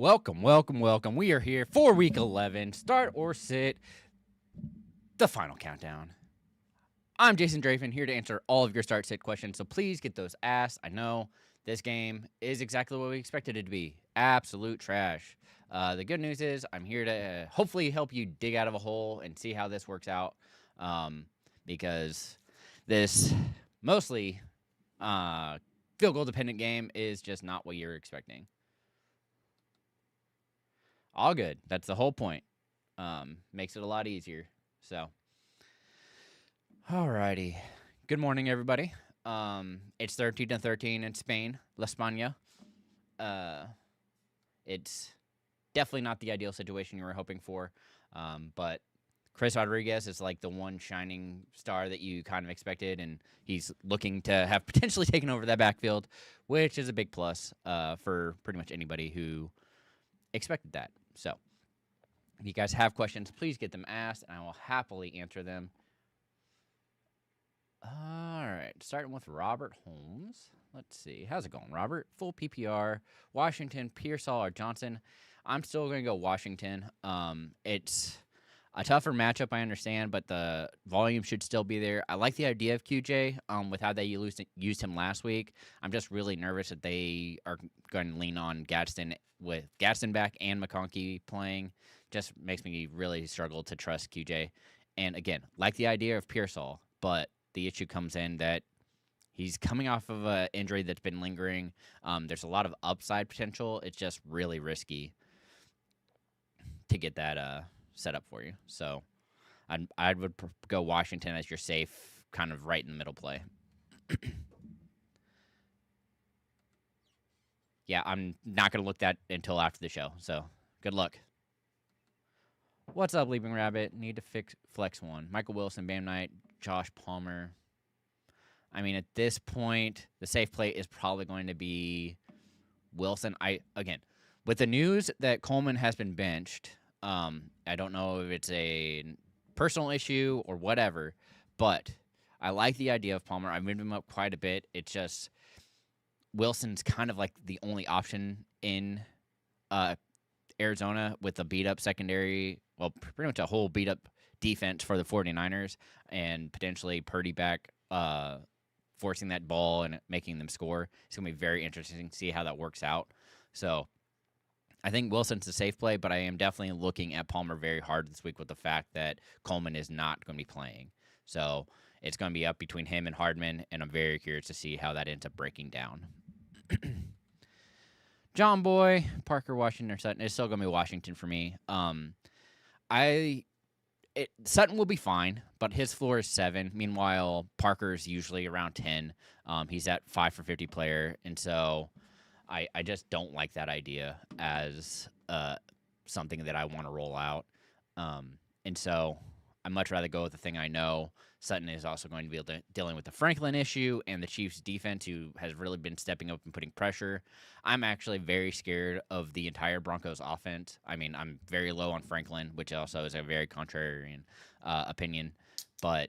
Welcome, welcome, welcome. We are here for week 11. Start or sit, the final countdown. I'm Jason Drafen, here to answer all of your start sit questions, so please get those asked. I know this game is exactly what we expected it to be absolute trash. The good news is I'm here to hopefully help you dig out of a hole and see how this works out, because this mostly field goal dependent game is just not what you're expecting. All good. That's the whole point. Makes it a lot easier. So, alrighty. Good morning, everybody. It's 13-13 in Spain, La España. It's definitely not the ideal situation you were hoping for, but Chris Rodriguez is like the one shining star that you kind of expected, and he's looking to have potentially taken over that backfield, which is a big plus for pretty much anybody who expected that. So, if you guys have questions, please get them asked, and I will happily answer them. All right, starting with Robert Holmes. Let's see. How's it going, Robert? Full PPR, Washington, Pearsall, or Johnson. I'm still going to go Washington. It's a tougher matchup, I understand, but the volume should still be there. I like the idea of QJ with how they used him last week. I'm just really nervous that they are going to lean on Gadsden with Gadsden back and McConkey playing. Just makes me really struggle to trust QJ. And again, like the idea of Pearsall, but the issue comes in that he's coming off of an injury that's been lingering. There's a lot of upside potential. It's just really risky to get that set up for you. So I would go Washington as your safe, kind of right in the middle play. Yeah, I'm not going to look that until after the show. So good luck. What's up, Leaping Rabbit? Need to flex one. Michael Wilson, Bam Knight, Josh Palmer. I mean, at this point, the safe play is probably going to be Wilson. Again, with the news that Coleman has been benched, I don't know if it's a personal issue or whatever, but I like the idea of Palmer. I've moved him up quite a bit. It's just Wilson's kind of like the only option in Arizona with a beat-up secondary, well, pretty much a whole beat-up defense for the 49ers, and potentially Purdy back forcing that ball and making them score. It's going to be very interesting to see how that works out. So I think Wilson's a safe play, but I am definitely looking at Palmer very hard this week with the fact that Coleman is not going to be playing. So it's going to be up between him and Hardman, and I'm very curious to see how that ends up breaking down. John Boy, Parker, Washington, or Sutton. It's still going to be Washington for me. Sutton will be fine, but his floor is 7. Meanwhile, Parker's usually around 10. He's that 5 for 50 player, and so I just don't like that idea as something that I want to roll out. And so I'd much rather go with the thing I know. Sutton is also going to be dealing with the Franklin issue and the Chiefs' defense, who has really been stepping up and putting pressure. I'm actually very scared of the entire Broncos offense. I mean, I'm very low on Franklin, which also is a very contrarian opinion. But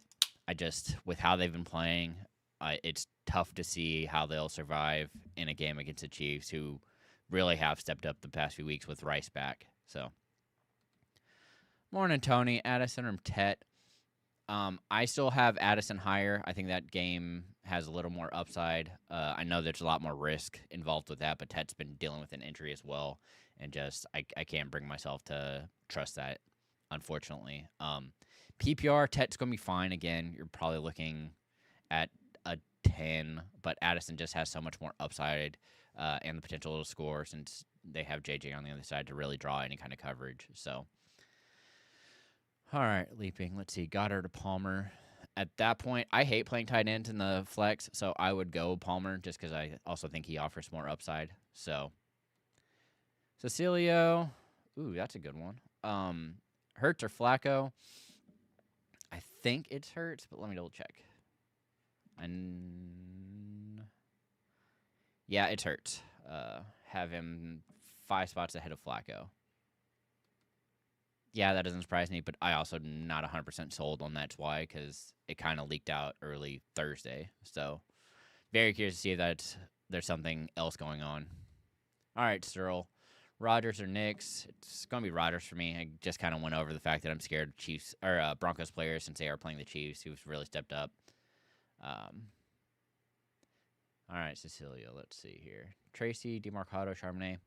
with how they've been playing, it's tough to see how they'll survive in a game against the Chiefs, who really have stepped up the past few weeks with Rice back. So, morning, Tony. Addison or Tet. I still have Addison higher. I think that game has a little more upside. I know there's a lot more risk involved with that, but Tet's been dealing with an injury as well, and just I can't bring myself to trust that, unfortunately. PPR, Tet's going to be fine again. You're probably looking at a 10, but Addison just has so much more upside and the potential to score since they have JJ on the other side to really draw any kind of coverage. So, all right, Leaping. Let's see. Goddard to Palmer. At that point, I hate playing tight ends in the flex, so I would go Palmer just because I also think he offers more upside. So, Cecilio. Ooh, that's a good one. Hurts or Flacco? I think it's Hurts, but let me double check. And yeah, it's Hurts. Have him 5 spots ahead of Flacco. Yeah, that doesn't surprise me, but I also not 100% sold on that's why, because it kind of leaked out early Thursday. So very curious to see if there's something else going on. All right, Searle. Rodgers or Knicks. It's going to be Rodgers for me. I just kind of went over the fact that I'm scared of Chiefs or Broncos players since they are playing the Chiefs, who've really stepped up. All right, Cecilia. Let's see here. Tracy, DeMarcado, Charbonnet.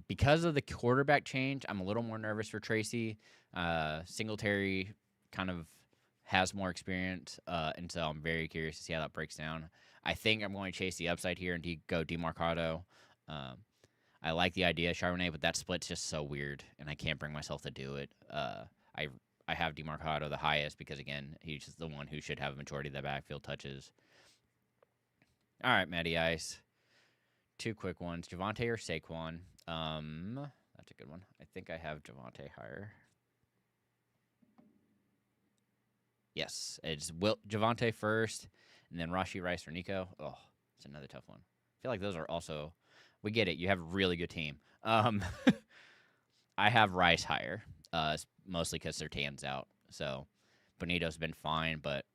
Because of the quarterback change, I'm a little more nervous for Tracy. Singletary kind of has more experience, and so I'm very curious to see how that breaks down. I think I'm going to chase the upside here and go DeMarcado. I like the idea of Charbonnet, but that split's just so weird, and I can't bring myself to do it. I have DeMarcado the highest because, again, he's just the one who should have a majority of the backfield touches. All right, Matty Ice. 2 quick ones. Javonte or Saquon? That's a good one. I think I have Javonte higher. Yes, it's Javonte first, and then Rashee Rice or Nico. Oh, it's another tough one. I feel like those are also... We get it. You have a really good team. I have Rice higher, mostly because their Tan's out. So Bonito's been fine, but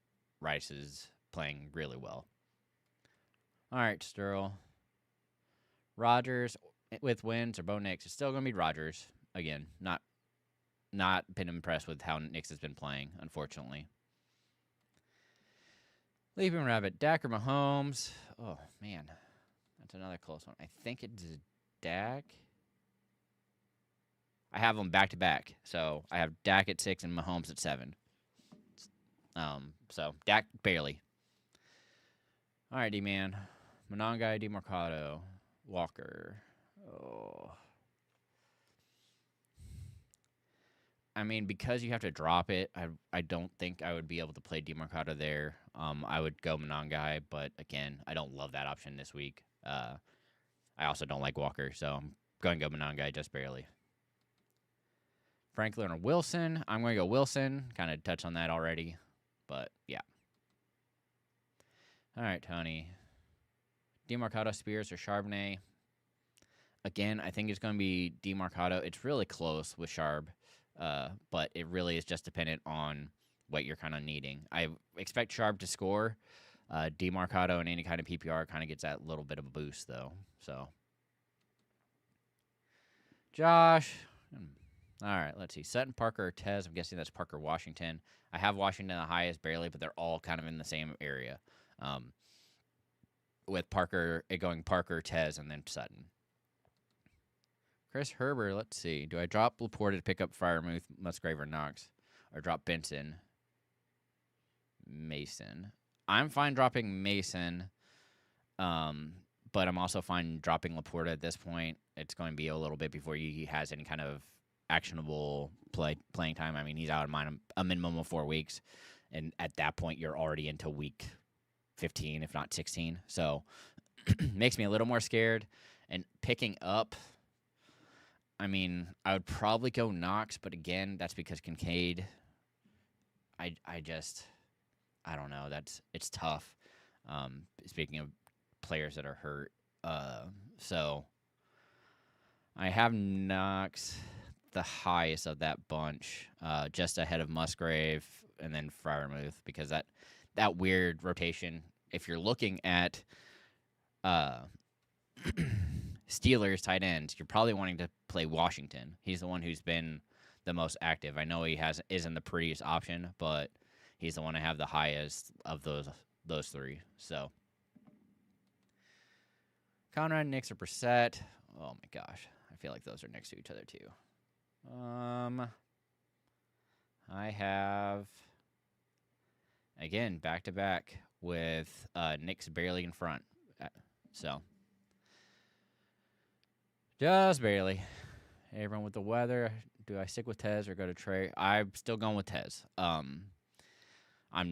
Rice is playing really well. All right, Sterl. Rodgers with wins or Bo Nix. It's still going to be Rodgers. Again, not been impressed with how Nix has been playing, unfortunately. Leaping Rabbit, Dak or Mahomes? Oh, man. That's another close one. I think it's Dak. I have them back-to-back. So I have Dak at 6 and Mahomes at 7. So Dak barely. All right, D-Man. Monangai, DeMarcado, Walker. Oh. I mean, because you have to drop it, I don't think I would be able to play DeMarcado there. I would go Monangai, but again, I don't love that option this week. I also don't like Walker, so I'm going to go Monangai just barely. Franklin or Wilson? I'm going to go Wilson. Kind of touched on that already, but yeah. All right, Tony. DeMarcado, Spears, or Charbonnet? Again, I think it's going to be DeMarcado. It's really close with Sharb, but it really is just dependent on what you're kind of needing. I expect Sharb to score. DeMarcado in any kind of PPR kind of gets that little bit of a boost, though. So, Josh. All right, let's see. Sutton, Parker, or Tez. I'm guessing that's Parker, Washington. I have Washington the highest barely, but they're all kind of in the same area. With Parker, it going Parker, Tez, and then Sutton. Chris Herbert, let's see. Do I drop Laporte to pick up Freiermuth, Musgrave, or Knox? Or drop Benson? Mason. I'm fine dropping Mason, but I'm also fine dropping Laporte at this point. It's going to be a little bit before he has any kind of actionable playing time. I mean, he's out of a minimum of 4 weeks, and at that point, you're already into week 15, if not 16. So, makes me a little more scared. And picking up, I mean, I would probably go Knox, but again, that's because Kincaid. I don't know. It's tough. Speaking of players that are hurt, so I have Knox the highest of that bunch, just ahead of Musgrave and then Freiermuth, because that weird rotation. If you're looking at Steelers tight ends, you're probably wanting to play Washington. He's the one who's been the most active. I know he isn't the prettiest option, but he's the one to have the highest of those three. So Conrad, Nix, or Brissett. Oh my gosh, I feel like those are next to each other too. I have again back to back with Nix barely in front, so just barely. Everyone with the weather. Do I stick with Tez or go to Trey? I'm still going with Tez. I'm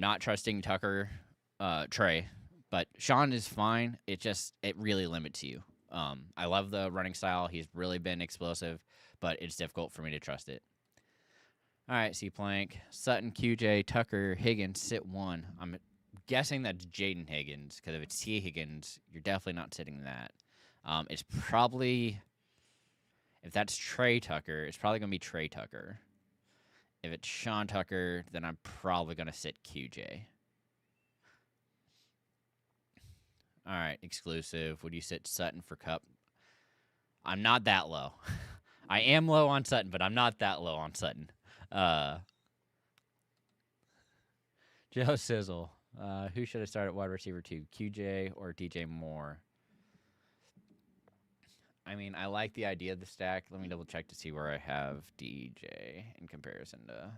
not trusting Trey, but Sean is fine. It really limits you. I love the running style. He's really been explosive, but it's difficult for me to trust it. All right, C Plank, Sutton, QJ, Tucker, Higgins, sit 1. I'm guessing that's Jaden Higgins, because if it's T Higgins, you're definitely not sitting that. It's probably, if that's Trey Tucker, it's probably going to be Trey Tucker. If it's Sean Tucker, then I'm probably going to sit QJ. All right, exclusive. Would you sit Sutton for Cup? I'm not that low. I am low on Sutton, but I'm not that low on Sutton. Uh, Joe Sizzle. Who should I start at wide receiver 2? QJ or DJ Moore? I mean, I like the idea of the stack. Let me double check to see where I have DJ in comparison to.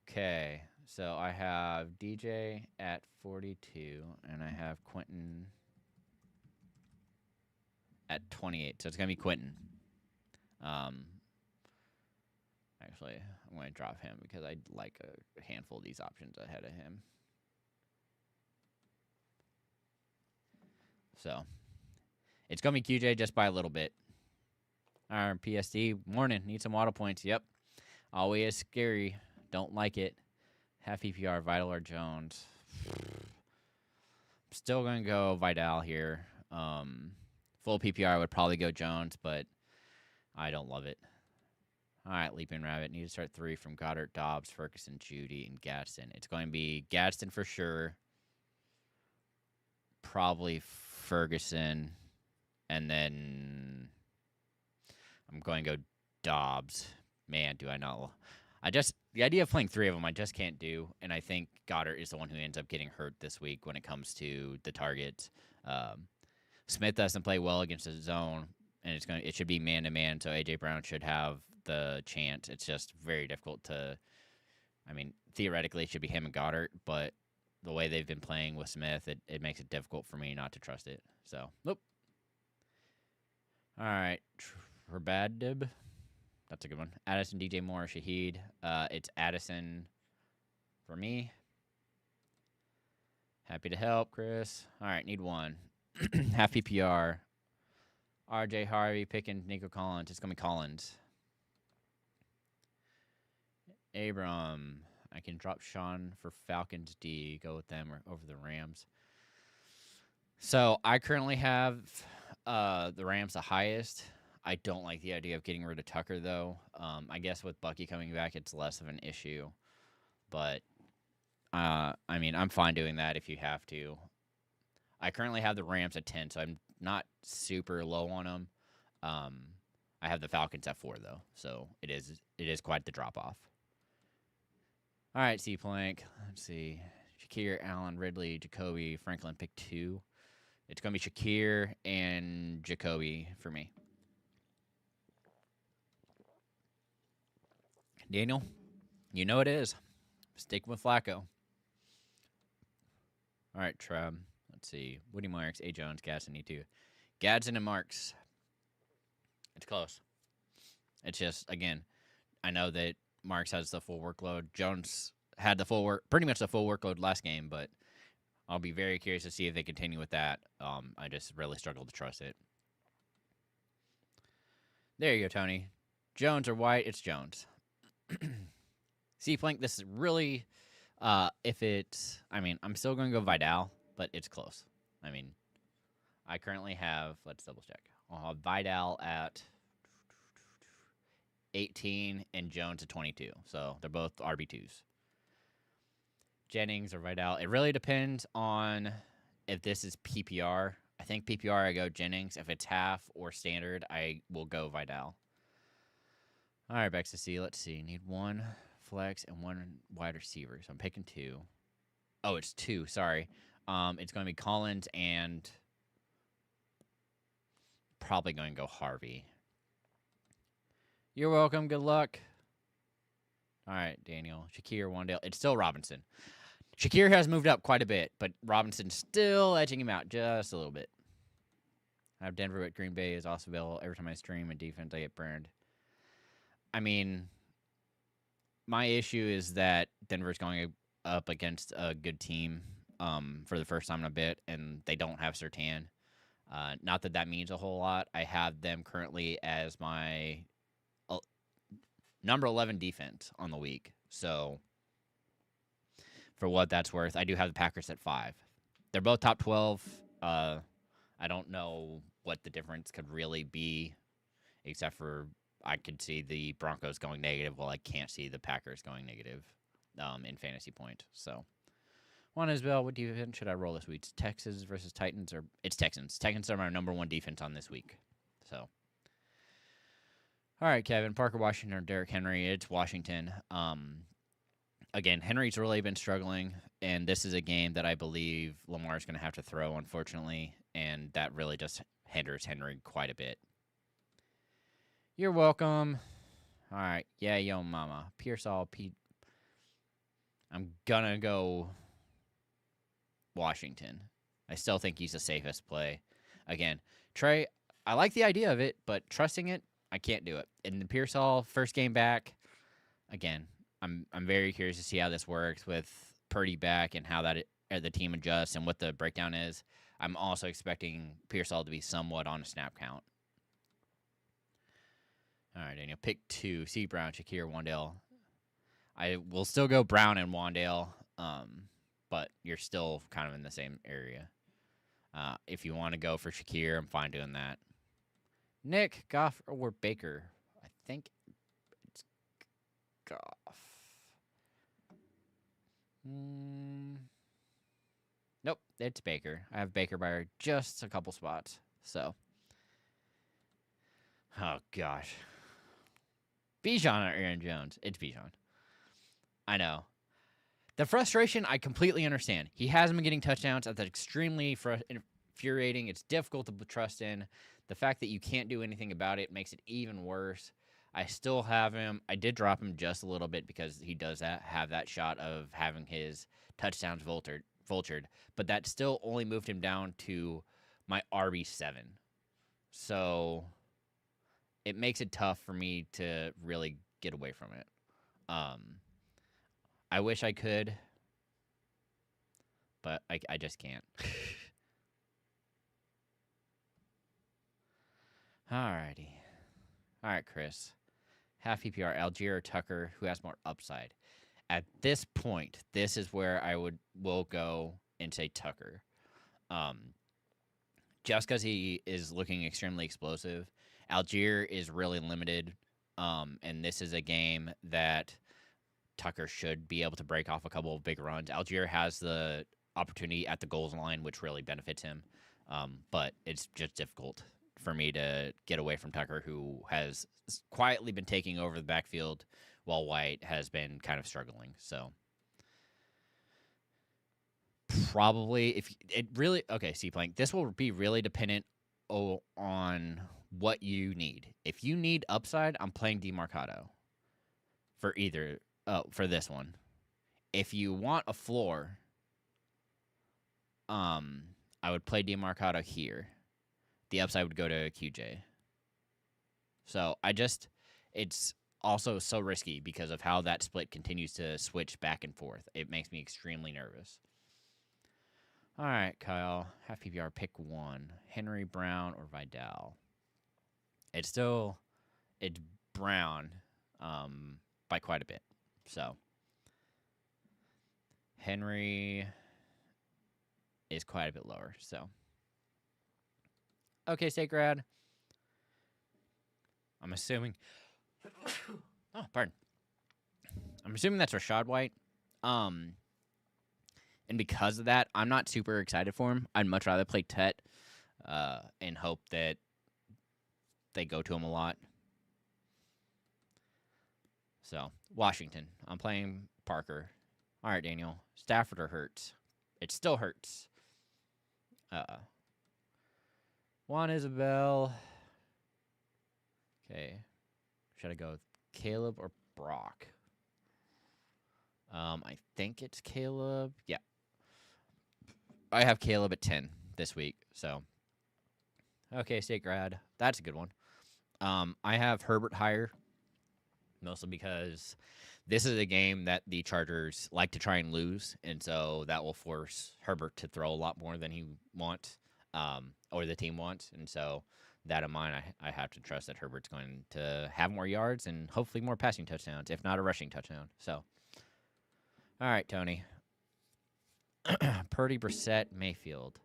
Okay, so I have DJ at 42, and I have Quentin at 28. So it's going to be Quentin. Actually, I'm going to drop him because I like a handful of these options ahead of him. So it's going to be QJ just by a little bit. Our PSD, morning, need some auto points. Yep. Always scary. Don't like it. Half PPR, Vidal or Jones. Still going to go Vidal here. Full PPR would probably go Jones, but I don't love it. All right, Leaping Rabbit. Need to start 3 from Goddard, Dobbs, Ferguson, Judy, and Gadsden. It's going to be Gadsden for sure. Probably Ferguson. And then I'm going to go Dobbs. Man, do I not. The idea of playing 3 of them, I just can't do. And I think Goddard is the one who ends up getting hurt this week when it comes to the targets. Smith doesn't play well against the zone, and it should be man-to-man, so A.J. Brown should have the chance. It's just very difficult to, I mean, theoretically it should be him and Goddard, but the way they've been playing with Smith, it makes it difficult for me not to trust it. So, nope. All right, Rabadib. That's a good one. Addison, DJ Moore, Shaheed. It's Addison for me. Happy to help, Chris. All right, need one. Half PPR. RJ Harvey picking Nico Collins. It's going to be Collins. Abram. I can drop Sean for Falcons D. Go with them or over the Rams. So I currently have the Rams the highest. I don't like the idea of getting rid of Tucker, though. I guess with Bucky coming back, it's less of an issue. But, I mean, I'm fine doing that if you have to. I currently have the Rams at 10, so I'm not super low on them. I have the Falcons at 4, though, so it is quite the drop-off. All right, C-Plank. Let's see. Shakir, Allen, Ridley, Jacoby, Franklin, pick 2. It's going to be Shakir and Jacoby for me. Daniel, you know it is. Stick with Flacco. All right, Treb. Let's see. Woody Marks, A. Jones, Gadsden, E2. Gadsden and Marks. It's close. It's just, again, I know that Marks has the full workload. Jones had pretty much the full workload last game, but I'll be very curious to see if they continue with that. I just really struggle to trust it. There you go, Tony. Jones or White? It's Jones. C-Plank, this is really, I'm still going to go Vidal, but it's close. I mean, I currently have, let's double check. I'll have Vidal at 18 and Jones at 22. So they're both RB2s. Jennings or Vidal. It really depends on if this is PPR. I think PPR, I go Jennings. If it's half or standard, I will go Vidal. All right, back to C. Let's see. Need 1 flex and 1 wide receiver. So I'm picking 2. Oh, it's 2. Sorry. It's going to be Collins and probably going to go Harvey. You're welcome. Good luck. All right, Daniel. Shakir, Wandale. It's still Robinson. Shakir has moved up quite a bit, but Robinson's still edging him out just a little bit. I have Denver at Green Bay is also available. Every time I stream a defense, I get burned. I mean, my issue is that Denver's going up against a good team for the first time in a bit, and they don't have Surtain. Not that means a whole lot. I have them currently as my number 11 defense on the week. So, for what that's worth, I do have the Packers at 5. They're both top 12. I don't know what the difference could really be, except for I could see the Broncos going negative. Well, I can't see the Packers going negative in fantasy point. So, Juan Isbell, what defense should I roll this week? It's Texas versus Titans, or it's Texans. Texans are my number 1 defense on this week. So, all right, Kevin, Parker Washington or Derrick Henry? It's Washington. Again, Henry's really been struggling, and this is a game that I believe Lamar's going to have to throw, unfortunately, and that really just hinders Henry quite a bit. You're welcome. All right, yeah, yo, mama. Pearsall, Pete. I'm going to go Washington. I still think he's the safest play. Again, Trey, I like the idea of it, but trusting it, I can't do it. In the Pearsall first game back, again, I'm very curious to see how this works with Purdy back and how the team adjusts and what the breakdown is. I'm also expecting Pearsall to be somewhat on a snap count. All right, Daniel, pick 2. C. Brown, Shakir, Wandale. I will still go Brown and Wandale, but you're still kind of in the same area. If you want to go for Shakir, I'm fine doing that. Nick, Goff, or Baker? I think it's Goff. Nope, it's Baker. I have Baker by just a couple spots. So, oh gosh, Bijan or Aaron Jones? It's Bijan. I know. The frustration, I completely understand. He hasn't been getting touchdowns. That's extremely infuriating. It's difficult to trust in. The fact that you can't do anything about it makes it even worse. I still have him. I did drop him just a little bit because he does have that shot of having his touchdowns vultured, but that still only moved him down to my RB7. So it makes it tough for me to really get away from it. I wish I could, but I just can't. Alrighty. All right, Chris. Half PPR, Algier or Tucker, who has more upside? At this point, this is where I will go and say Tucker. Just because he is looking extremely explosive. Algier is really limited, and this is a game that Tucker should be able to break off a couple of big runs. Algier has the opportunity at the goals line, which really benefits him, but it's just difficult for me to get away from Tucker, who has quietly been taking over the backfield while White has been kind of struggling. So probably if it really, okay, C-Plank, this will be really dependent on what you need. If you need upside, I'm playing DeMarcado for this one. If you want a floor, I would play DeMarcado here. The upside would go to QJ. So it's also so risky because of how that split continues to switch back and forth. It makes me extremely nervous. All right, Kyle, half PPR, pick 1. Henry, Brown, or Vidal? It's Brown by quite a bit. So Henry is quite a bit lower. So okay, Sacred. I'm assuming. Oh, pardon. I'm assuming that's Rashad White. And because of that, I'm not super excited for him. I'd much rather play Tet and hope that they go to him a lot. So, Washington. I'm playing Parker. All right, Daniel. Stafford or Hurts? It still hurts. Juan Isabel. Okay. Should I go with Caleb or Brock? I think it's Caleb. Yeah. I have Caleb at 10 this week. So, okay, State Grad. That's a good one. I have Herbert higher, mostly because this is a game that the Chargers like to try and lose, and so that will force Herbert to throw a lot more than he wants, or the team wants. And so that in mind, I have to trust that Herbert's going to have more yards and hopefully more passing touchdowns, if not a rushing touchdown. So, all right, Tony. Purdy, Brissett, Mayfield.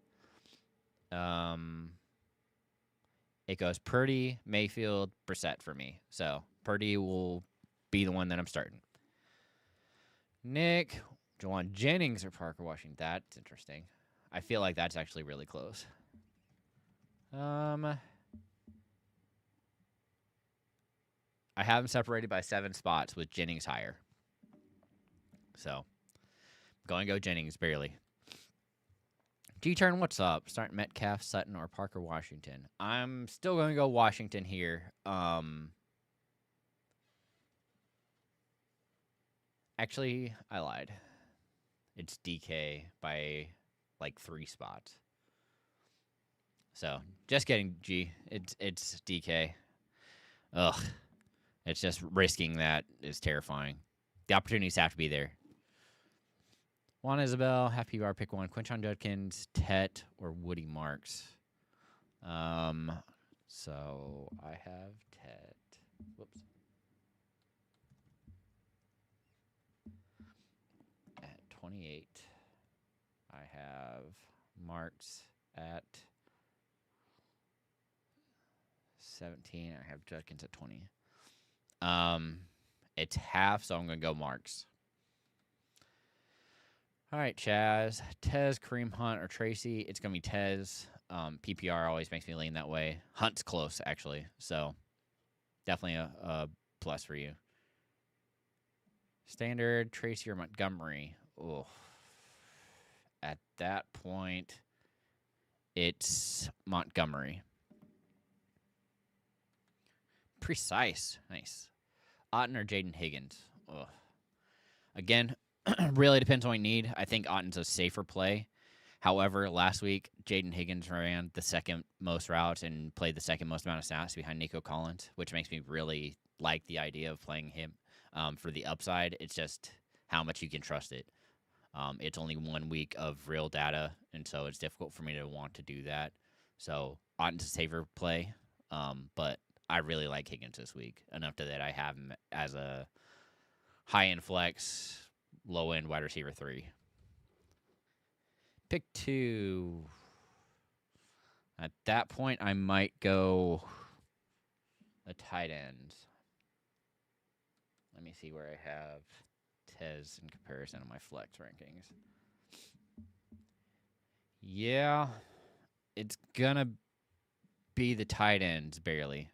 It goes Purdy, Mayfield, Brissett for me. So Purdy will be the one that I'm starting. Nick, Jawan Jennings or Parker Washington. That's interesting. I feel like that's actually really close. I have them separated by 7 spots with Jennings higher. So, going to go Jennings barely. G-turn, what's up? Starting Metcalf, Sutton, or Parker Washington? I'm still going to go Washington here. Actually, I lied. It's DK by like 3 spots. So, just kidding, G. It's DK. Ugh. It's just risking that is terrifying. The opportunities have to be there. Juan Isabel, half PBR, pick one. Quinton Judkins, Tet, or Woody Marks. So I have Tet. Whoops. At 28. I have Marks at 17. I have Judkins at 20. It's half, so I'm going to go Marks. All right, Chaz. Tez, Kareem Hunt, or Tracy. It's going to be Tez. PPR always makes me lean that way. Hunt's close, actually. So, definitely a plus for you. Standard, Tracy, or Montgomery. Oh. At that point, it's Montgomery. Precise. Nice. Otten or Jaden Higgins. Ugh. Again, really depends on what you need. I think Otten's a safer play. However, last week, Jaden Higgins ran the second most routes and played the second most amount of snaps behind Nico Collins, which makes me really like the idea of playing him for the upside. It's just how much you can trust it. It's only 1 week of real data, and so it's difficult for me to want to do that. So Otten's a safer play, but I really like Higgins this week, enough to that I have him as a high-end flex, low-end wide receiver 3. Pick 2. At that point, I might go a tight end. Let me see where I have Tez in comparison to my flex rankings. Yeah, it's going to be the tight ends, barely.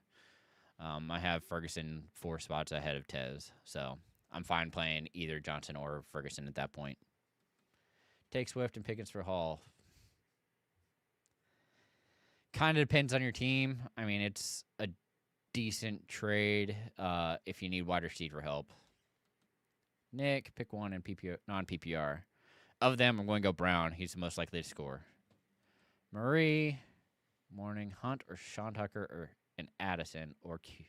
I have Ferguson 4 spots ahead of Tez, so I'm fine playing either Johnson or Ferguson at that point. Take Swift and Pickens for Hall. Kind of depends on your team. I mean, it's a decent trade if you need wide receiver help. Nick, pick one in PPR, non-PPR. Of them, I'm going to go Brown. He's the most likely to score. Marie, Morning, Hunt, or Sean Tucker, or an Addison, or Q.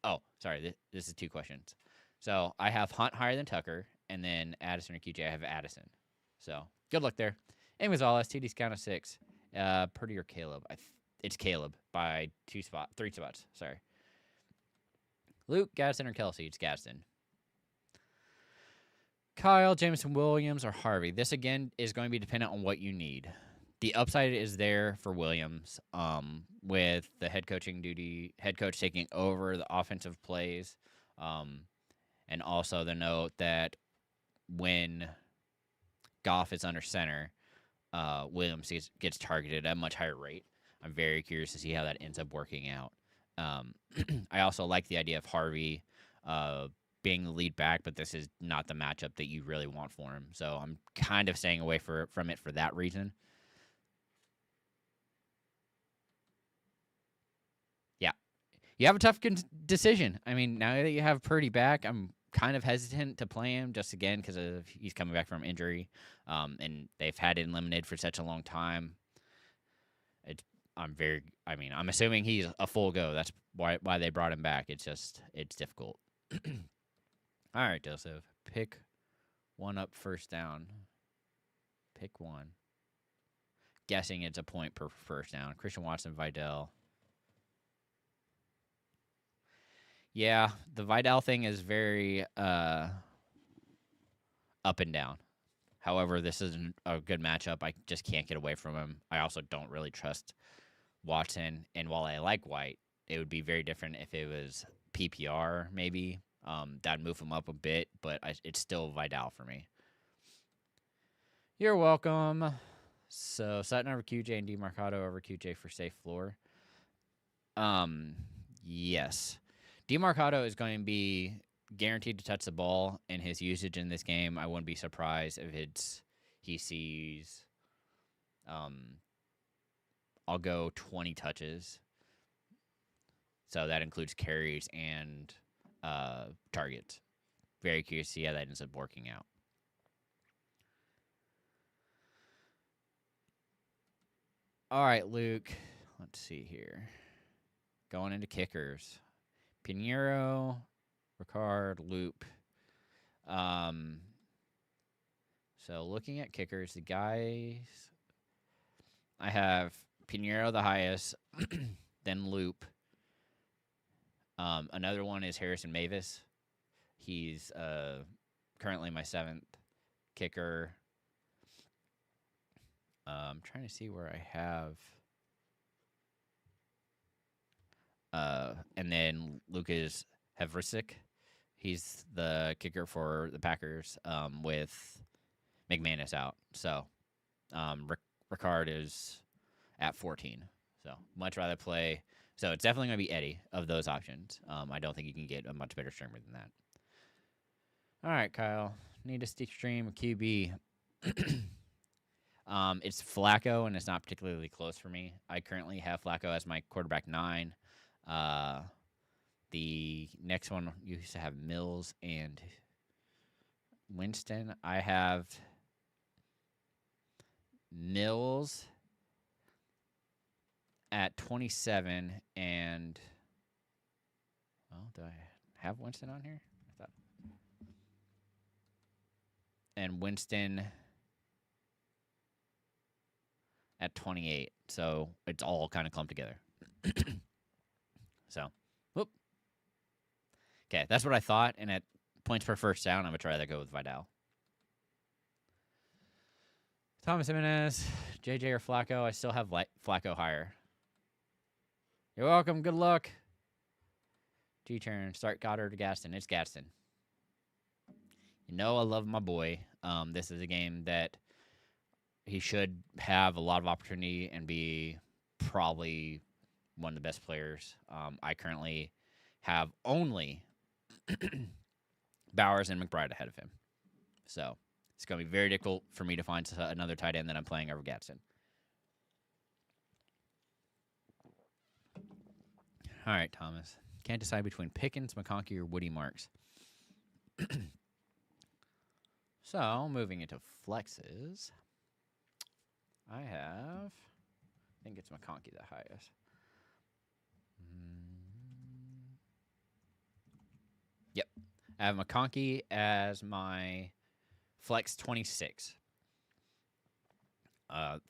Oh, sorry. This is 2 questions. So I have Hunt higher than Tucker, and then Addison or QJ, I have Addison. So good luck there. Amy Gonzalez, TD's count of 6. Purdy or Caleb? It's Caleb by 3 spots. Sorry. Luke, Gadsden, or Kelsey? It's Gadsden. Kyle, Jameson Williams, or Harvey? This, again, is going to be dependent on what you need. The upside is there for Williams with the head coach taking over the offensive plays. And also the note that when Goff is under center, Williams gets targeted at a much higher rate. I'm very curious to see how that ends up working out. I also like the idea of Harvey being the lead back, but this is not the matchup that you really want for him. So I'm kind of staying away from it for that reason. Yeah. You have a tough decision. I mean, now that you have Purdy back, I'm kind of hesitant to play him just again because he's coming back from injury, and they've had him limited for such a long time. I'm assuming he's a full go. That's why they brought him back. It's difficult. All right, Joseph, pick one up first down. Pick one. Guessing it's a point per first down. Christian Watson, Vidal. Yeah, the Vidal thing is very up and down. However, this isn't a good matchup. I just can't get away from him. I also don't really trust Watson. And while I like White, it would be very different if it was PPR maybe. That'd move him up a bit, but it's still Vidal for me. You're welcome. So Sutton over QJ and DeMarcado over QJ for safe floor. Yes. DeMarcado is going to be guaranteed to touch the ball, and his usage in this game, I wouldn't be surprised if he sees I'll go 20 touches. So that includes carries and targets. Very curious to see how that ends up working out. All right, Luke. Let's see here. Going into kickers. Pinheiro, Ricard, Loop. So looking at kickers, the guys I have Pinheiro the highest, then Loop. Another one is Harrison Mavis. He's currently my 7th kicker. I'm trying to see where I have. And then Lucas Hevrisic. He's the kicker for the Packers with McManus out. So Ricard is at 14. So much rather play. So it's definitely going to be Eddie of those options. I don't think you can get a much better streamer than that. All right, Kyle. Need to stream a QB. It's Flacco, and it's not particularly close for me. I currently have Flacco as my quarterback 9. The next one, you used to have Mills and Winston. I have Mills at 27, and do I have Winston on here? I thought. And Winston at 28, so it's all kind of clumped together. So, whoop. Okay, that's what I thought, and at points per first down, I'm going to try to go with Vidal. Thomas Jimenez, JJ or Flacco. I still have Flacco higher. You're welcome. Good luck. G-turn. Start Goddard to Gaston. It's Gaston. You know I love my boy. This is a game that he should have a lot of opportunity and be probably one of the best players. I currently have only Bowers and McBride ahead of him. So it's going to be very difficult for me to find another tight end that I'm playing over Gadsden. All right, Thomas. Can't decide between Pickens, McConkey, or Woody Marks. So, moving into flexes, I think it's McConkey the highest. Yep. I have McConkey as my flex 26,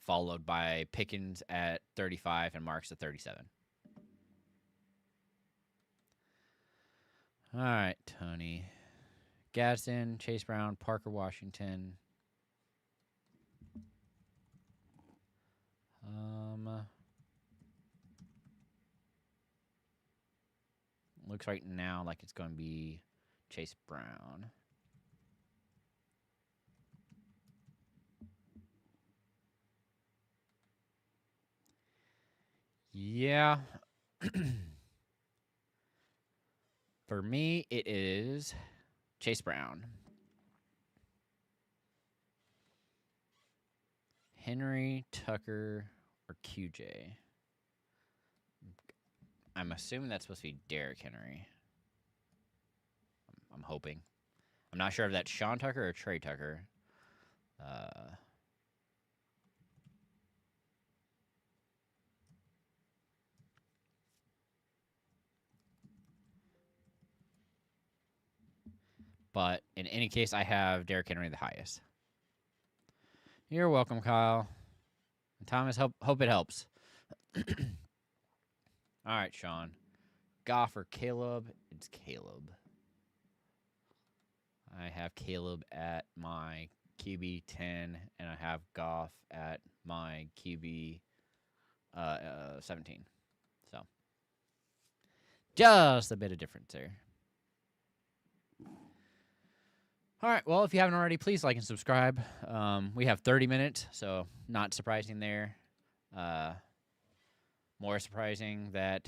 followed by Pickens at 35 and Marks at 37. All right, Tony. Gadsden, Chase Brown, Parker Washington. Looks right now like it's going to be Chase Brown. Yeah. For me, it is Chase Brown. Henry, Tucker, or QJ. I'm assuming that's supposed to be Derrick Henry. I'm hoping. I'm not sure if that's Sean Tucker or Trey Tucker. But in any case, I have Derrick Henry the highest. You're welcome, Kyle. And Thomas, hope it helps. All right, Sean. Goff or Caleb? It's Caleb. I have Caleb at my QB 10, and I have Goff at my QB 17. So, just a bit of difference there. All right. Well, if you haven't already, please like and subscribe. We have 30 minutes, so not surprising there. More surprising that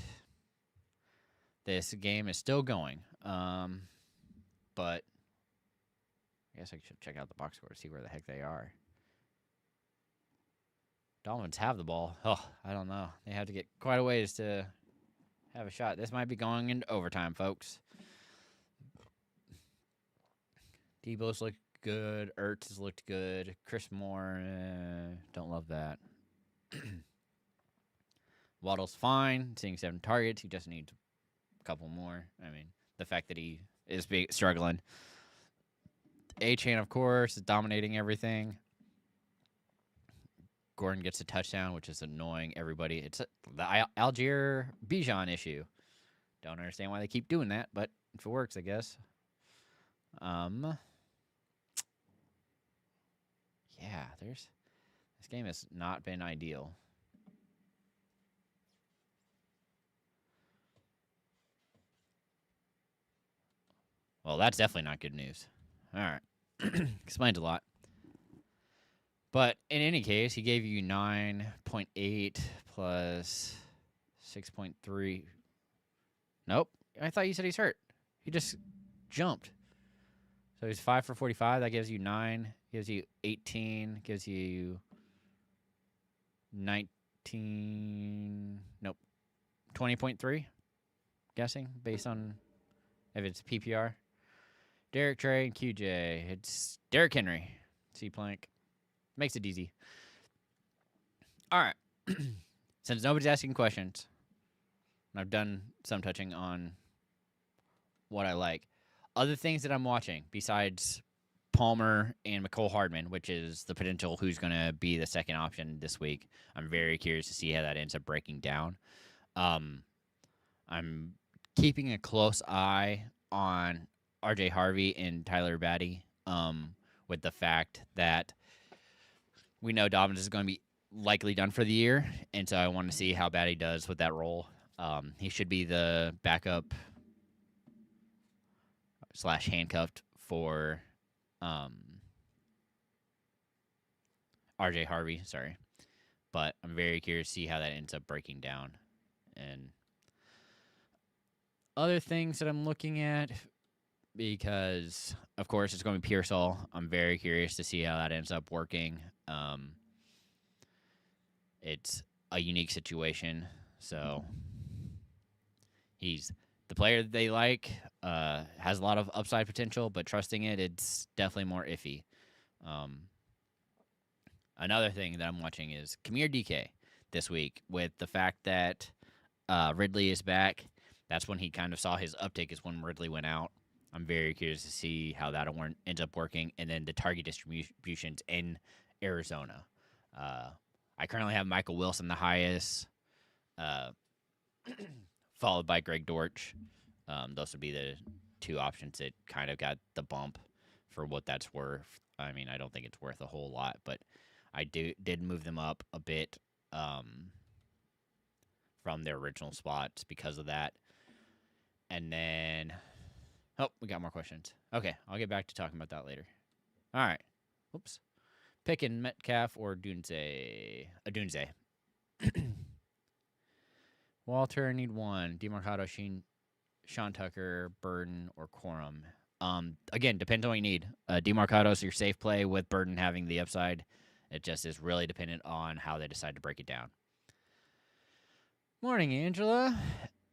this game is still going. But I guess I should check out the box score to see where the heck they are. Dolphins have the ball. Oh, I don't know. They have to get quite a ways to have a shot. This might be going into overtime, folks. Debo's looked good. Ertz has looked good. Chris Moore, don't love that. Waddle's fine. Seeing 7 targets. He just needs a couple more. I mean, the fact that he is struggling. A-Chain, of course, is dominating everything. Gordon gets a touchdown, which is annoying everybody. It's the Algier Bijan issue. Don't understand why they keep doing that, but if it works, I guess. Yeah, this game has not been ideal. Well, that's definitely not good news. All right. Explains a lot. But in any case, he gave you 9.8 plus 6.3. Nope. I thought you said he's hurt. He just jumped. So he's 5 for 45. That gives you 9. Gives you 18. Gives you 19. Nope. 20.3. Guessing based on if it's PPR. Derek Trey and QJ. It's Derrick Henry. C Plank. Makes it easy. All right. Since nobody's asking questions, I've done some touching on what I like. Other things that I'm watching besides Palmer and McCole Hardman, which is the potential who's going to be the second option this week. I'm very curious to see how that ends up breaking down. I'm keeping a close eye on RJ Harvey and Tyler Batty with the fact that we know Dobbins is going to be likely done for the year, and so I want to see how Batty does with that role. He should be the backup / handcuffed for RJ Harvey, sorry. But I'm very curious to see how that ends up breaking down. And other things that I'm looking at, because, of course, it's going to be Pearsall. I'm very curious to see how that ends up working. It's a unique situation, so he's the player that they like, has a lot of upside potential, but trusting it, it's definitely more iffy. Another thing that I'm watching is Kamir DK this week with the fact that Ridley is back. That's when he kind of saw his uptick is when Ridley went out. I'm very curious to see how that ends up working. And then the target distributions in Arizona. I currently have Michael Wilson the highest, followed by Greg Dortch. Those would be the two options that kind of got the bump for what that's worth. I mean, I don't think it's worth a whole lot, but I did move them up a bit from their original spots because of that. And then, we got more questions. Okay, I'll get back to talking about that later. All right. Oops. Picking Metcalf or Dunze. Dunze. Walter, I need one. DeMarcado, Sean Tucker, Burden, or Corum. Again, depends on what you need. DeMarcado's your safe play with Burden having the upside. It just is really dependent on how they decide to break it down. Morning, Angela.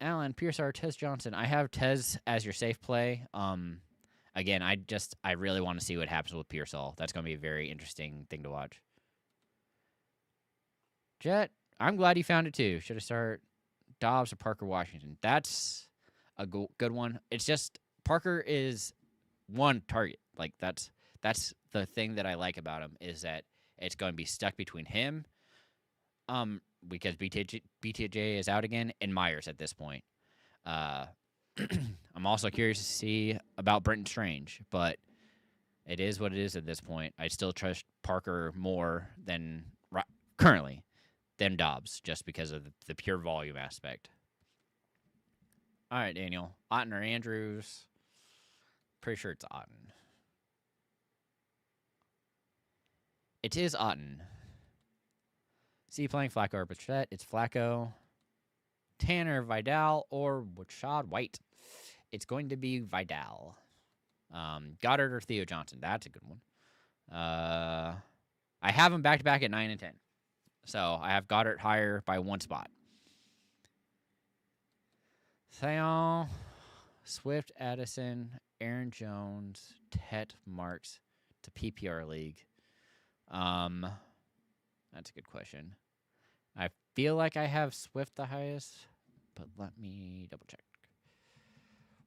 Alan, Pearsall, Tez Johnson. I have Tez as your safe play. Again, I really want to see what happens with Pearsall. That's going to be a very interesting thing to watch. Jet, I'm glad you found it too. Should I start Dobbs or Parker Washington? That's a good one. It's just Parker is one target. Like that's the thing that I like about him is that it's going to be stuck between him, because BTJ is out again, and Myers at this point. I'm also curious to see about Brenton Strange, but it is what it is at this point. I still trust Parker more than currently than Dobbs, just because of the pure volume aspect. All right, Daniel. Otten or Andrews? Pretty sure it's Otten. It is Otten. See playing Flacco or Bichette. It's Flacco, Tanner, Vidal, or Rashad White. It's going to be Vidal. Goddard or Theo Johnson. That's a good one. I have them back to back at 9 and 10. So I have Goddard higher by one spot. Theon, Swift, Addison, Aaron Jones, Tet Marks to PPR league. That's a good question. I feel like I have Swift the highest, but let me double check.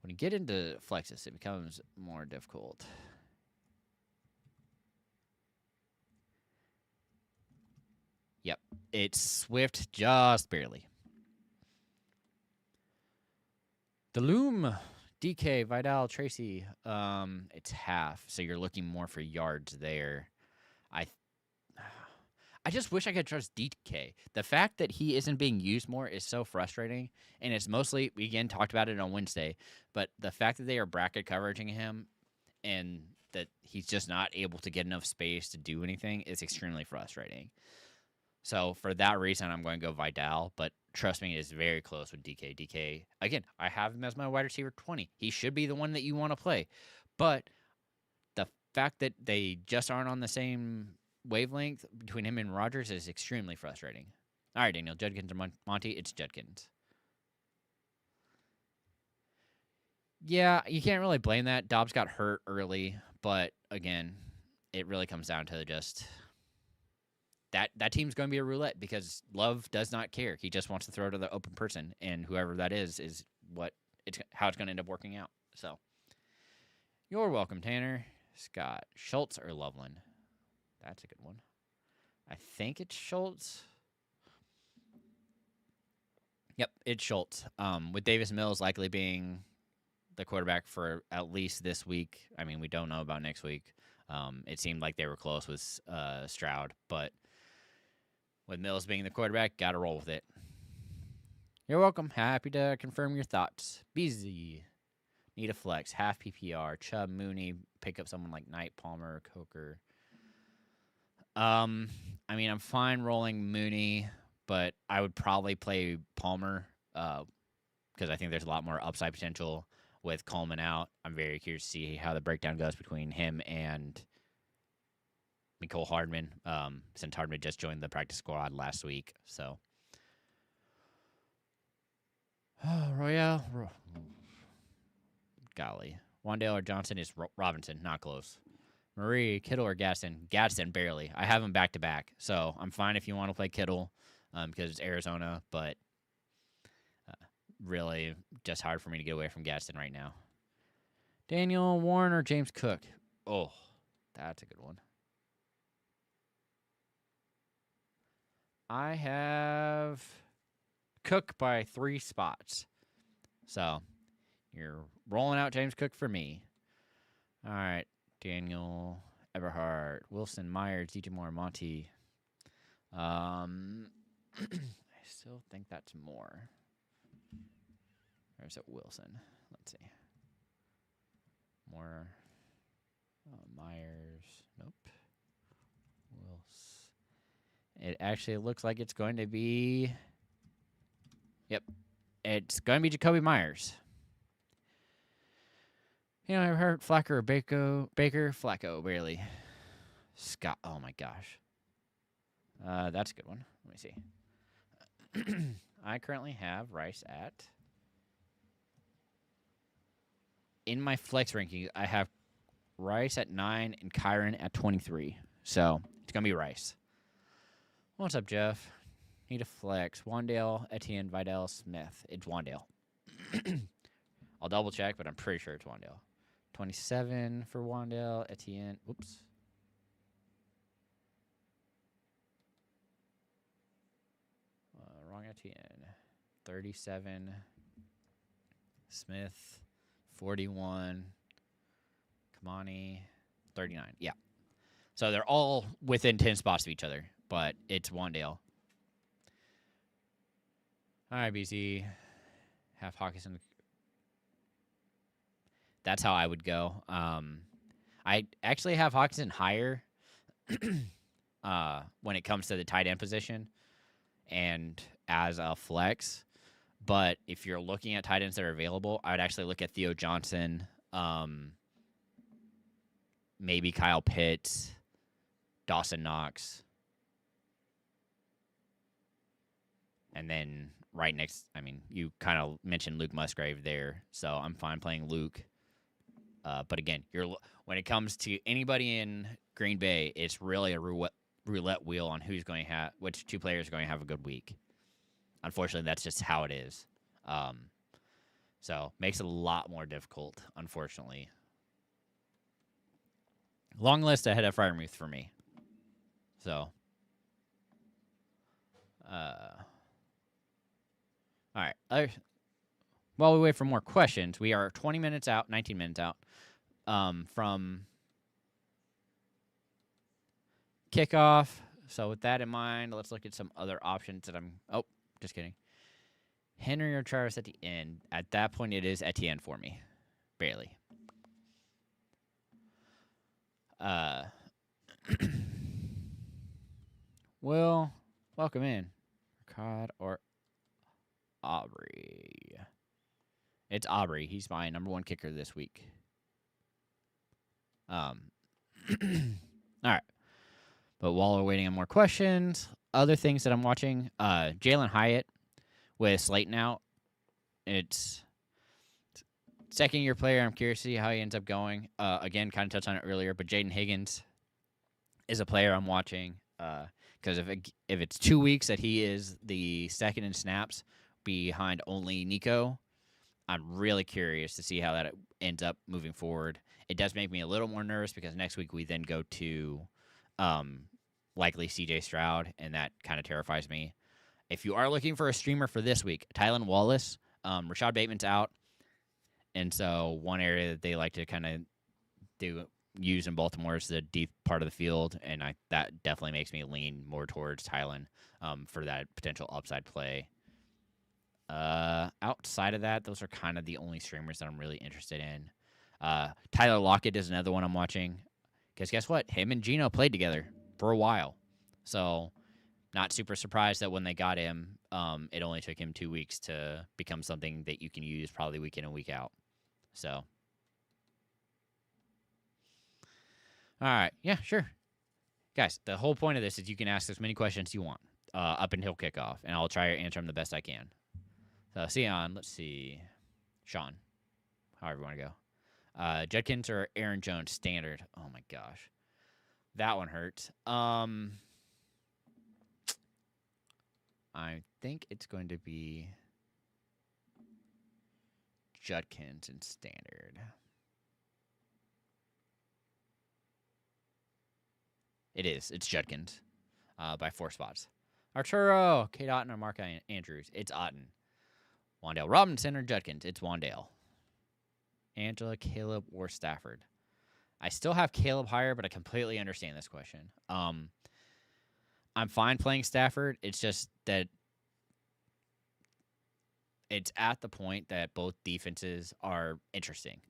When you get into flexes, it becomes more difficult. Yep, it's Swift just barely. The Loom, DK, Vidal, Tracy, it's half, so you're looking more for yards there. I just wish I could trust DK. The fact that he isn't being used more is so frustrating, and it's mostly, we again talked about it on Wednesday, but the fact that they are bracket coveraging him and that he's just not able to get enough space to do anything is extremely frustrating. So for that reason, I'm going to go Vidal, but trust me, it's very close with DK. DK, again, I have him as my wide receiver 20. He should be the one that you want to play. But the fact that they just aren't on the same wavelength between him and Rodgers is extremely frustrating. All right, Daniel, Judkins or Monty? It's Judkins. Yeah, you can't really blame that. Dobbs got hurt early, but again, it really comes down to just that team's going to be a roulette because Love does not care. He just wants to throw to the open person, and whoever that is how it's going to end up working out. So, you're welcome, Tanner. Scott, Schultz or Loveland? That's a good one. I think it's Schultz. Yep, it's Schultz. With Davis Mills likely being the quarterback for at least this week. I mean, we don't know about next week. It seemed like they were close with Stroud, but with Mills being the quarterback, got to roll with it. You're welcome. Happy to confirm your thoughts. BZ. Need a flex. Half PPR. Chubb, Mooney. Pick up someone like Knight, Palmer, Coker. I mean, I'm fine rolling Mooney, but I would probably play Palmer because I think there's a lot more upside potential with Coleman out. I'm very curious to see how the breakdown goes between him and Mecole Hardman, since Hardman just joined the practice squad last week. So, Royale, golly, Wandale or Johnson is Robinson, not close. Marie, Kittle or Gadsden? Gadsden, barely. I have him back to back, so I'm fine if you want to play Kittle because it's Arizona, but really just hard for me to get away from Gadsden right now. Daniel, Warren, or James Cook? Oh, that's a good one. I have Cook by 3 spots. So you're rolling out James Cook for me. All right. Daniel, Eberhardt, Wilson, Myers, DJ Moore, Monty. I still think that's more. Or is it Wilson? Let's see. More. Myers. Nope. Wilson. It actually looks like it's going to be. Yep. It's going to be Jacoby Myers. You know, I've heard Flacco or Baker. Flacco, barely. Scott. Oh, my gosh. That's a good one. Let me see. I currently have Rice at. In my flex rankings, I have Rice at 9 and Kyron at 23. So it's going to be Rice. What's up, Jeff? Need a flex. Wandale, Etienne, Vidal, Smith. It's Wandale. I'll double check, but I'm pretty sure it's Wandale. 27 for Wandale, Etienne. Oops. Wrong Etienne. 37. Smith. 41. Kamani. 39. Yeah. So they're all within 10 spots of each other, but it's Wandale. All right, BC. Half Hawkinson. That's how I would go. I actually have Hawkinson higher when it comes to the tight end position and as a flex. But if you're looking at tight ends that are available, I would actually look at Theo Johnson, maybe Kyle Pitts, Dawson Knox, and then right next, I mean, you kind of mentioned Luke Musgrave there, so I'm fine playing Luke. But again, when it comes to anybody in Green Bay, it's really a roulette wheel on who's going to have which two players are going to have a good week. Unfortunately, that's just how it is. So makes it a lot more difficult, unfortunately. Long list ahead of Freiermuth for me. So, all right. While we wait for more questions, we are 20 minutes out, 19 minutes out from kickoff. So with that in mind, let's look at some other options that just kidding. Henry or Travis at the end. At that point, it is Etienne for me. Barely. Well, welcome in. Ricard or Aubrey. It's Aubrey. He's my number one kicker this week. All right. But while we're waiting on more questions, other things that I'm watching, Jalen Hyatt with Slayton out. It's second-year player. I'm curious to see how he ends up going. Again, kind of touched on it earlier, but Jaden Higgins is a player I'm watching because if it's 2 weeks that he is the second in snaps behind only Nico, I'm really curious to see how that ends up moving forward. It does make me a little more nervous because next week we then go to likely CJ Stroud, and that kind of terrifies me. If you are looking for a streamer for this week, Tylan Wallace, Rashad Bateman's out, and so one area that they like to kind of use in Baltimore is the deep part of the field, and that definitely makes me lean more towards Tylan for that potential upside play. Outside of that, those are kind of the only streamers that I'm really interested in. Tyler Lockett is another one I'm watching because guess what? Him and Gino played together for a while, so not super surprised that when they got him, it only took him 2 weeks to become something that you can use probably week in and week out. So, all right, yeah, sure, guys. The whole point of this is you can ask as many questions as you want up until kickoff, and I'll try to answer them the best I can. So, let's see, Sean, however you want to go. Judkins or Aaron Jones standard? Oh my gosh, that one hurts. I think it's going to be Judkins and standard. It is. It's Judkins by 4 spots. Arturo, Kate Otten, or Mark Andrews. It's Otten. Wandale Robinson or Judkins. It's Wandale. Angela, Caleb, or Stafford. I still have Caleb higher, but I completely understand this question. I'm fine playing Stafford. It's just that it's at the point that both defenses are interesting.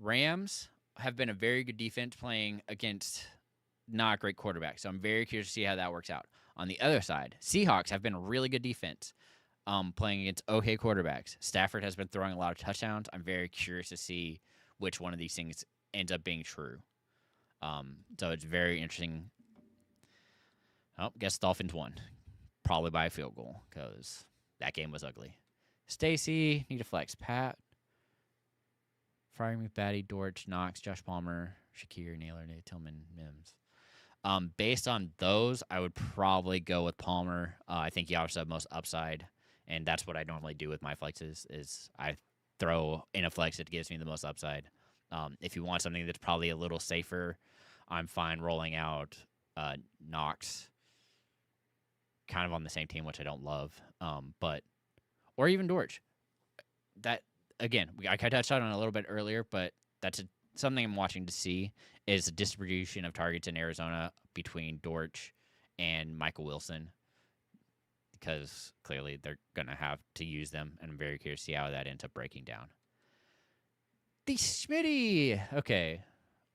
Rams have been a very good defense playing against not great quarterbacks, so I'm very curious to see how that works out. On the other side, Seahawks have been a really good defense playing against okay quarterbacks. Stafford has been throwing a lot of touchdowns. I'm very curious to see which one of these things ends up being true. So it's very interesting. Oh, guess Dolphins won. Probably by a field goal because that game was ugly. Stacy, need a flex. Pat, Freiermuth, Batty, Dortch, Knox, Josh Palmer, Shakir, Naylor, Nate Tillman, Mims. Based on those, I would probably go with Palmer. I think he obviously has most upside, and that's what I normally do with my flexes is I throw in a flex that gives me the most upside. If you want something that's probably a little safer, I'm fine rolling out Knox kind of on the same team, which I don't love, or even Dortch. That, again, I touched on it a little bit earlier, but that's something I'm watching to see is the distribution of targets in Arizona between Dortch and Michael Wilson because clearly they're going to have to use them, and I'm very curious to see how that ends up breaking down. The Schmitty. Okay.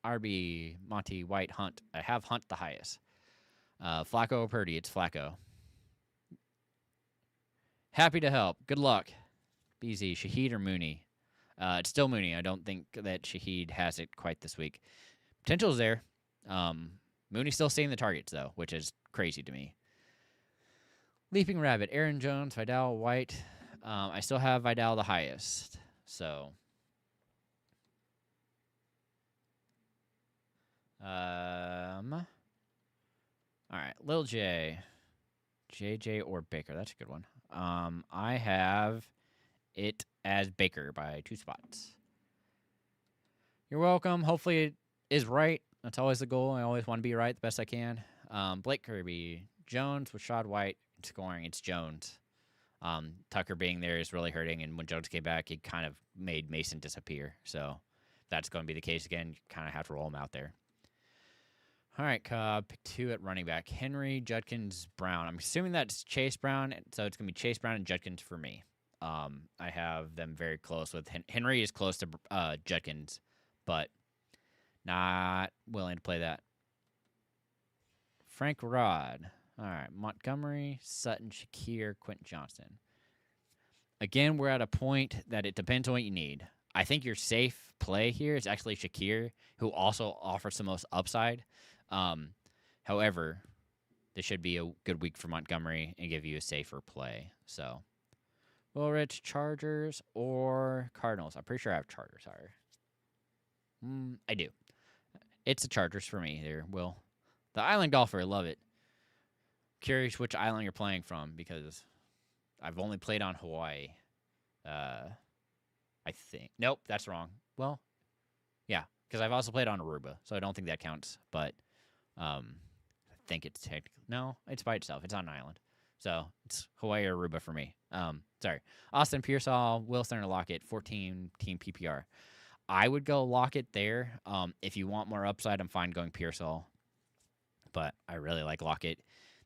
RB, Monty, White, Hunt. I have Hunt the highest. Flacco or Purdy? It's Flacco. Happy to help. Good luck. BZ, Shaheed or Mooney? It's still Mooney. I don't think that Shaheed has it quite this week. Potential's there. Mooney's still seeing the targets, though, which is crazy to me. Leaping Rabbit, Aaron Jones, Vidal, White. I still have Vidal the highest. So, all right, Lil J, JJ or Baker. That's a good one. I have it as Baker by 2 spots. You're welcome. Hopefully it is right. That's always the goal. I always want to be right the best I can. Blake Kirby, Jones with Rashad White scoring. It's Jones. Tucker being there is really hurting, and when Jones came back, he kind of made Mason disappear. So that's going to be the case again. You kind of have to roll him out there. All right, pick 2 at running back. Henry, Judkins, Brown. I'm assuming that's Chase Brown, so it's going to be Chase Brown and Judkins for me. I have them very close with Henry is close to Judkins, but not willing to play that. Frank Rod. All right, Montgomery, Sutton, Shakir, Quentin Johnston. Again, we're at a point that it depends on what you need. I think your safe play here is actually Shakir, who also offers the most upside. However, this should be a good week for Montgomery and give you a safer play. So, Will Rich, Chargers or Cardinals? I'm pretty sure I have Chargers higher. I do. It's the Chargers for me here, Will. The Island Golfer, love it. Curious which island you're playing from because I've only played on Hawaii. I think. Nope, that's wrong. Well, yeah, because I've also played on Aruba, so I don't think that counts. But I think it's technically no, it's by itself. It's on an island, so it's Hawaii or Aruba for me. Sorry, Austin Pearsall, Wilson or Lockett, 14 team PPR. I would go Lockett there. If you want more upside, I'm fine going Pearsall, but I really like Lockett.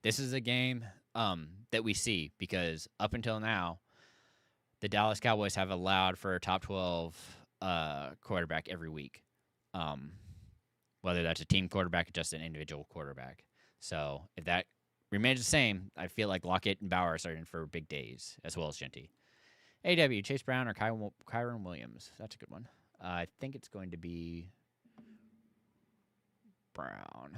This is a game that we see because up until now, the Dallas Cowboys have allowed for a top 12 quarterback every week, whether that's a team quarterback or just an individual quarterback. So if that remains the same, I feel like Lockett and Bauer are starting for big days, as well as Genty. AW, Chase Brown or Kyron Williams? That's a good one. I think it's going to be Brown.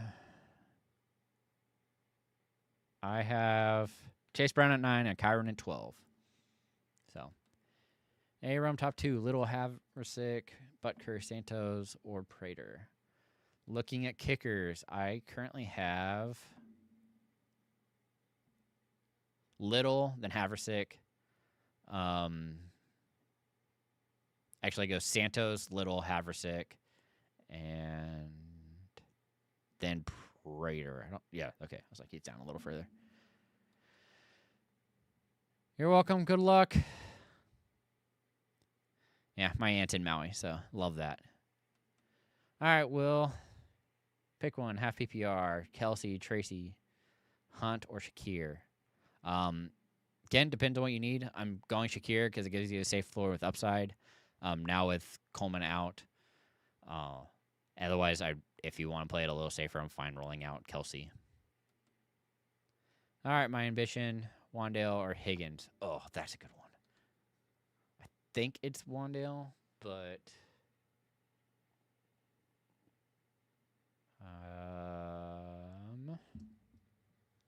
I have Chase Brown at 9 and Kyron at 12. So, A-Rum top 2, Little Haversick, Butker, Santos, or Prater. Looking at kickers, I currently have Little, then Haversick. Actually, I go Santos, Little, Haversick, and then Prater. Okay. I was like, he's down a little further. You're welcome. Good luck. Yeah, my aunt's in Maui, so love that. All right, Will. Pick one. Half PPR. Kelsey, Tracy, Hunt, or Shakir. Again, depends on what you need. I'm going Shakir because it gives you a safe floor with upside. Now with Coleman out. Otherwise, if you want to play it a little safer, I'm fine rolling out Kelsey. All right, my ambition, Wandale or Higgins. Oh, that's a good one. I think it's Wandale, but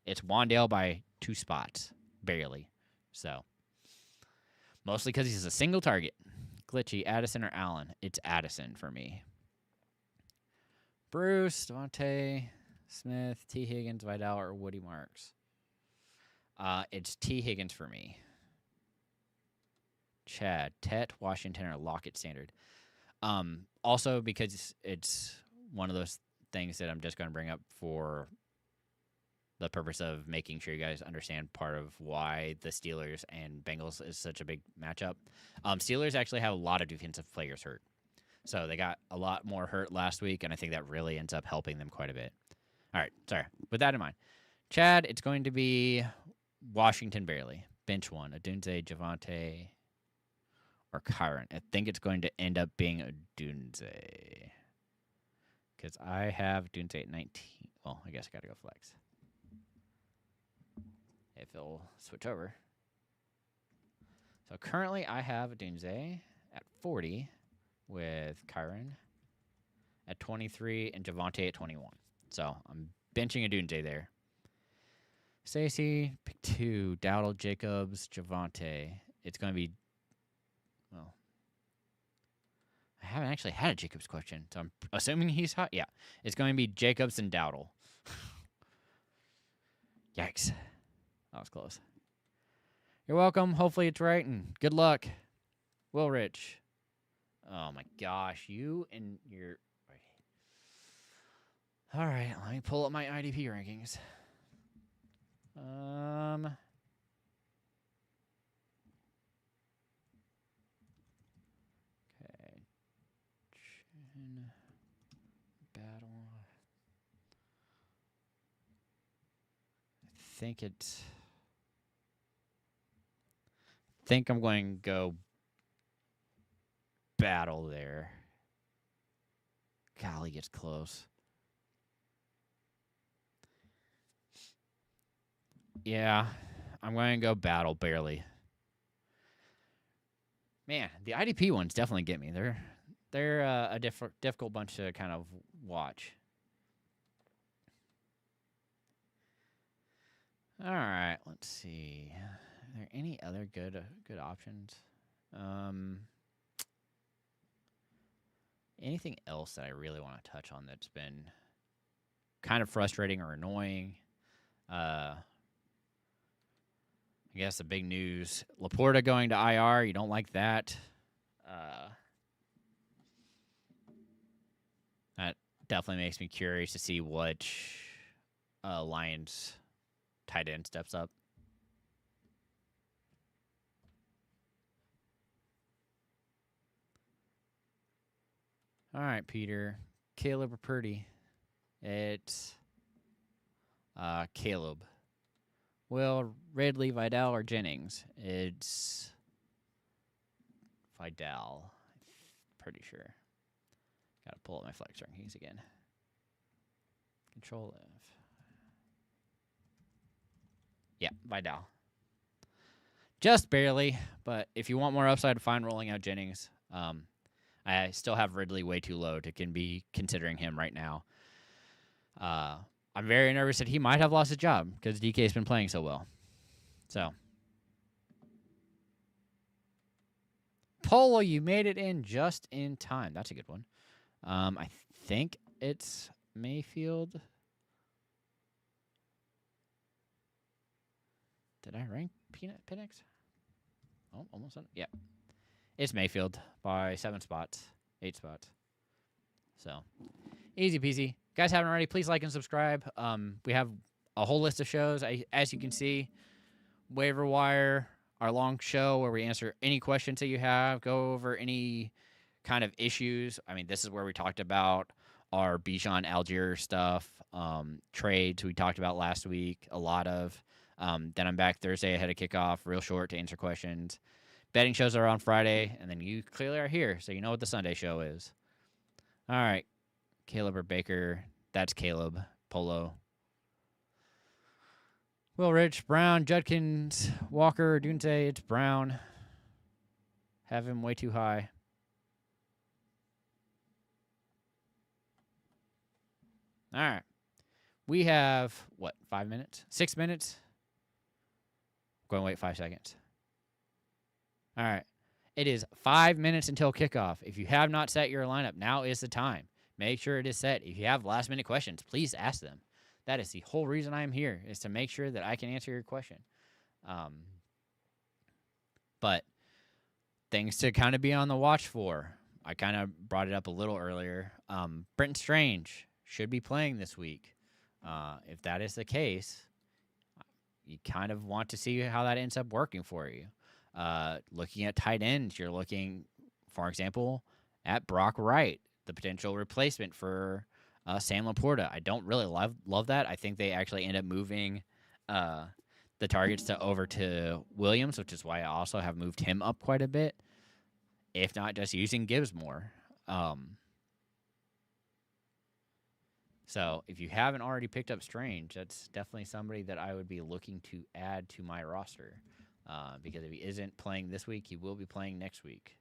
it's Wandale by 2 spots, barely. So, mostly because he's a single target. Glitchy, Addison or Allen? It's Addison for me. Bruce, Devontae, Smith, T. Higgins, Vidal, or Woody Marks? It's T. Higgins for me. Chad, Tet, Washington, or Lockett Standard. Also, because it's one of those things that I'm just going to bring up for the purpose of making sure you guys understand part of why the Steelers and Bengals is such a big matchup. Steelers actually have a lot of defensive players hurt. So they got a lot more hurt last week, and I think that really ends up helping them quite a bit. All right, sorry. With that in mind, Chad, it's going to be Washington barely. Bench one, Adunze, Javante, or Kyron. I think it's going to end up being Adunze. because I have Dunze at 19. Well, I guess I got to go flex. If it'll switch over. So currently I have Dunze at 40 with Kyron at 23 and Javante at 21. So I'm benching a Dunze there. Stacy, pick 2. Dowdle, Jacobs, Javante. It's going to be, well, I haven't actually had a Jacobs question, so I'm assuming he's hot. Yeah, it's going to be Jacobs and Dowdle. Yikes. That was close. You're welcome. Hopefully it's right, and good luck. Will Rich. Oh, my gosh. You and your... All right, let me pull up my IDP rankings. Okay. Chin battle. I think I'm going to go battle there. Golly, gets close. Yeah, I'm going to go battle barely. Man, the IDP ones definitely get me. They're a difficult bunch to kind of watch. All right, let's see. Are there any other good options? Anything else that I really want to touch on that's been kind of frustrating or annoying? I guess the big news, Laporta going to IR. You don't like that. That definitely makes me curious to see which Lions tight end steps up. All right, Peter. Caleb or Purdy? It's Caleb. Will, Ridley, Vidal, or Jennings? It's Vidal. Pretty sure. Got to pull up my flex rankings again. Control F. Yeah, Vidal. Just barely, but if you want more upside, fine rolling out Jennings. I still have Ridley way too low to be considering him right now. I'm very nervous that he might have lost his job because DK's been playing so well. So, Polo, you made it in just in time. That's a good one. I think it's Mayfield. Did I rank Penix? Oh, almost done. Yeah. It's Mayfield by 7 spots, 8 spots. So, easy peasy. If you guys haven't already, please like and subscribe. We have a whole list of shows. As you can see, Waiver Wire, our long show where we answer any questions that you have, go over any kind of issues. I mean, this is where we talked about our Bijan Algier stuff, trades we talked about last week, a lot of. Then I'm back Thursday ahead of kickoff, real short to answer questions. Betting shows are on Friday, and then you clearly are here, so you know what the Sunday show is. All right. Caleb or Baker. That's Caleb. Polo. Will Rich, Brown, Judkins, Walker, Dunze. It's Brown. Have him way too high. All right. We have, 5 minutes? 6 minutes? Going to wait 5 seconds. All right. It is 5 minutes until kickoff. If you have not set your lineup, now is the time. Make sure it is set. If you have last-minute questions, please ask them. That is the whole reason I'm here, is to make sure that I can answer your question. But things to kind of be on the watch for. I kind of brought it up a little earlier. Brenton Strange should be playing this week. If that is the case, you kind of want to see how that ends up working for you. Looking at tight ends, you're looking, for example, at Brock Wright, the potential replacement for Sam Laporta. I don't really love that. I think they actually end up moving the targets over to Williams, which is why I also have moved him up quite a bit, if not just using Gibbs more. So if you haven't already picked up Strange, that's definitely somebody that I would be looking to add to my roster. Because if he isn't playing this week, he will be playing next week.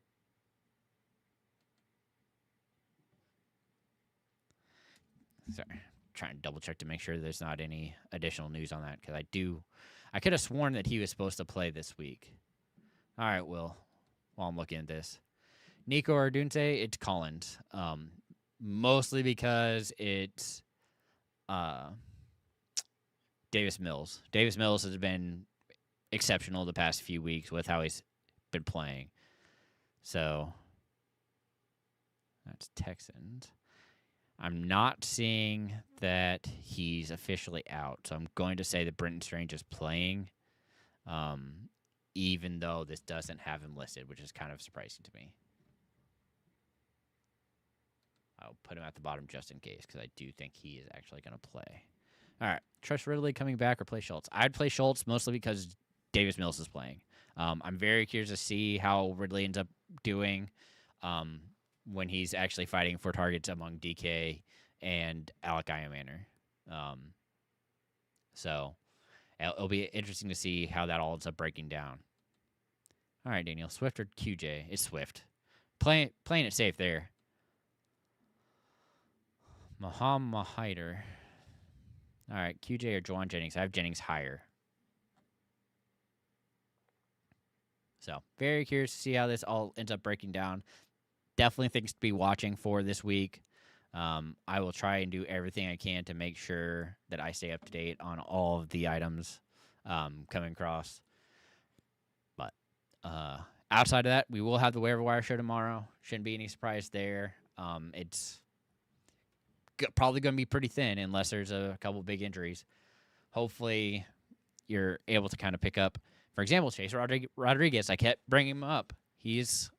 Sorry, trying to double check to make sure there's not any additional news on that, because I could have sworn that he was supposed to play this week. All right, Will, while I'm looking at this, Nico Ardunce, it's Collins, mostly because it's Davis Mills. Davis Mills has been exceptional the past few weeks with how he's been playing. So that's Texans. I'm not seeing that he's officially out, so I'm going to say that Brenton Strange is playing, even though this doesn't have him listed, which is kind of surprising to me. I'll put him at the bottom just in case, because I do think he is actually going to play. All right, trust Ridley coming back or play Schultz? I'd play Schultz mostly because Davis Mills is playing. I'm very curious to see how Ridley ends up doing when he's actually fighting for targets among DK and Alec Iamander. So it'll be interesting to see how that all ends up breaking down. All right, Daniel, Swift or QJ? It's Swift. Playing it safe there. Muhammad Hyder. All right, QJ or Juwan Jennings? I have Jennings higher. So very curious to see how this all ends up breaking down. Definitely things to be watching for this week. I will try and do everything I can to make sure that I stay up to date on all of the items coming across. But outside of that, we will have the waiver wire show tomorrow. Shouldn't be any surprise there. It's probably going to be pretty thin unless there's a couple big injuries. Hopefully, you're able to kind of pick up. For example, Chase Rodriguez, I kept bringing him up. He's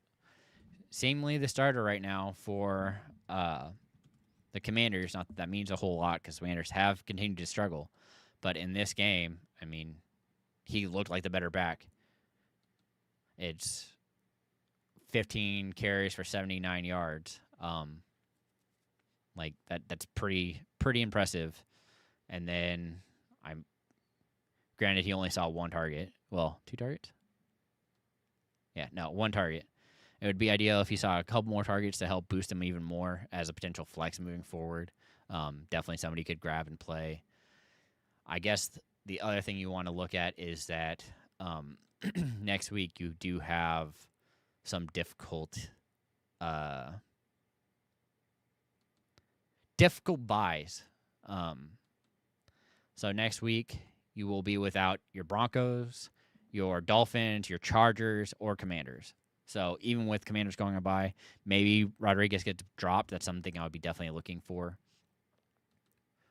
seemingly the starter right now for the Commanders. Not that means a whole lot because Commanders have continued to struggle. But in this game, I mean, he looked like the better back. It's 15 carries for 79 yards. Like that's pretty impressive. And then granted he only saw one target. Well, 2 targets? Yeah, no, 1 target. It would be ideal if he saw a couple more targets to help boost him even more as a potential flex moving forward. Definitely somebody could grab and play. I guess the other thing you want to look at is that next week you do have some difficult buys. So next week you will be without your Broncos, your Dolphins, your Chargers, or Commanders. So even with Commanders going by, maybe Rodriguez gets dropped. That's something I would be definitely looking for.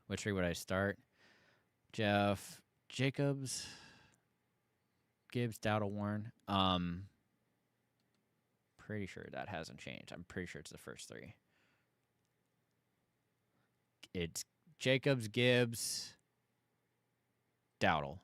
Which tree would I start? Jeff, Jacobs, Gibbs, Dowdle, Warren. Pretty sure that hasn't changed. I'm pretty sure it's the first 3. It's Jacobs, Gibbs, Dowdle.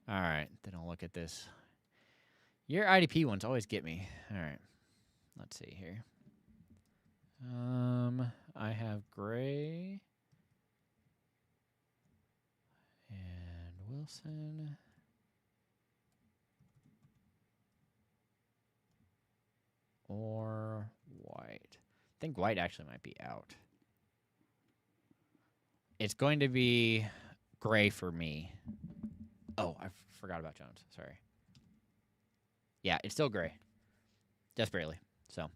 All right, then I'll look at this. Your IDP ones always get me. All right, let's see here. I have Gray and Wilson. Or White. I think White actually might be out. It's going to be Gray for me. Oh, I forgot about Jones. Sorry. Yeah, it's still Gray. Just barely. So,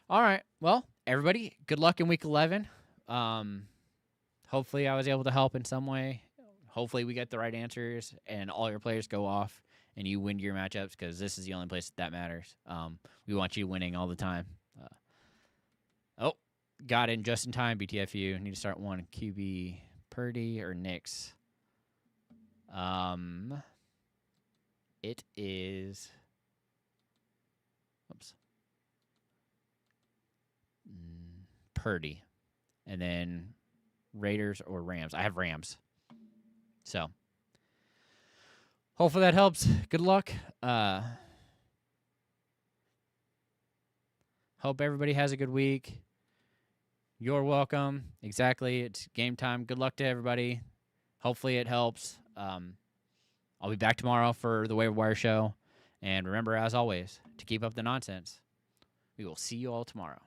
all right. Well, everybody, good luck in week 11. Hopefully I was able to help in some way. Hopefully we get the right answers and all your players go off and you win your matchups because this is the only place that matters. We want you winning all the time. Got in just in time, BTFU. Need to start one. QB, Purdy or Nix? It is... Oops. Purdy. And then Raiders or Rams. I have Rams. So, hopefully that helps. Good luck. Hope everybody has a good week. You're welcome. Exactly. It's game time. Good luck to everybody. Hopefully it helps. I'll be back tomorrow for the Waiver Wire show. And remember, as always, to keep up the nonsense. We will see you all tomorrow.